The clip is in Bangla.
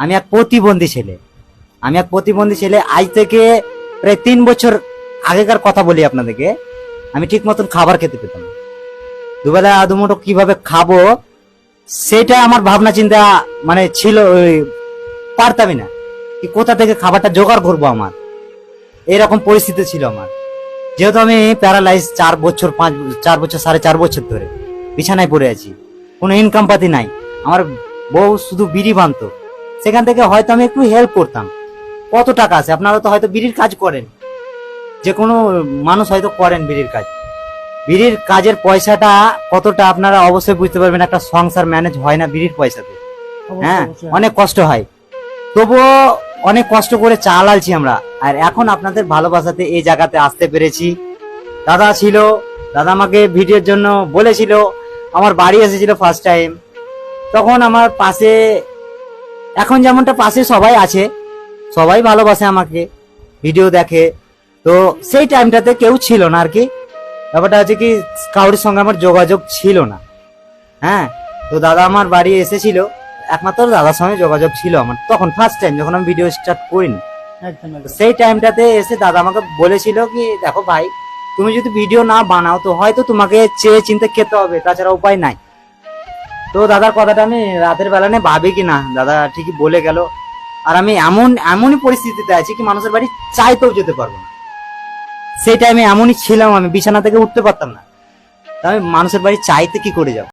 আমি এক প্রতিবন্ধী ছেলে। আজ থেকে প্রায় 3 বছর আগেকার কথা বলি আপনাদেরকে। আমি ঠিক মতন খাবার খেতে পেতাম না। দুবেলা দুমুঠো কিভাবে খাবো সেটা আমার ভাবনা চিন্তা মানে ছিল, পারতামই না কি কোথা থেকে খাবারটা জোগাড় করবো। আমার এরকম পরিস্থিতি ছিল আমার। যেহেতু আমি প্যারালাইজ 4 বছর 4 বছর 4.5 বছর ধরে বিছানায় পড়ে আছি, কোনো ইনকাম পাতি নাই। আমার বউ শুধু বিড়ি বানতো, সেখান থেকে হয়তো আমি একটু হেল্প করতাম। কত টাকা আছে, আপনারা তো হয়তো বিড়ির কাজ করেন, যে কোনো মানুষ হয়তো করেন বিড়ির কাজ। বিড়ির কাজের পয়সাটা কতটা আপনারা অবশ্যই বুঝতে পারবেন। একটা সংসার ম্যানেজ হয় না বিড়ির পয়সাতে। হ্যাঁ, অনেক কষ্ট হয়, তবুও অনেক কষ্ট করে চালালছি আমরা। আর এখন আপনাদের ভালোবাসাতে এই জায়গাতে আসতে পেরেছি। দাদা ছিল, দাদা আমাকে ভিডিওর জন্য বলেছিল, আমার বাড়ি এসেছিল ফার্স্ট টাইম। তখন আমার পাশে, এখন যেমনটা পাশে সবাই আছে, সবাই ভালোবাসে আমাকে, ভিডিও দেখে। তো সেই টাইমটাতে কেউ ছিল না আর কি। ব্যাপারটা হচ্ছে কি, কারোর সঙ্গে আমার যোগাযোগ ছিল না। হ্যাঁ, তো দাদা আমার বাড়ি এসেছিল, একমাত্র দাদার সঙ্গে যোগাযোগ ছিল আমার তখন ফার্স্ট টাইম যখন আমি ভিডিও স্টার্ট করিনি। সেই টাইমটাতে এসে দাদা আমাকে বলেছিল কি, দেখো ভাই, তুমি যদি ভিডিও না বানাও তো হয়তো তোমাকে চেয়ে চিন্তে খেতে হবে, তাছাড়া উপায় নাই। তো দাদার কথাটা আমি রাতের বেলা নিয়ে ভাবি কি না, দাদা ঠিকই বলে গেল। আর আমি এমনই পরিস্থিতিতে আছি কি মানুষের বাড়ি চাইতেও যেতে পারবো না। সেই টাইমে এমনই ছিলাম, আমি বিছানা থেকে উঠতে পারতাম না। আমি মানুষের বাড়ি চাইতে কি করে যাবো।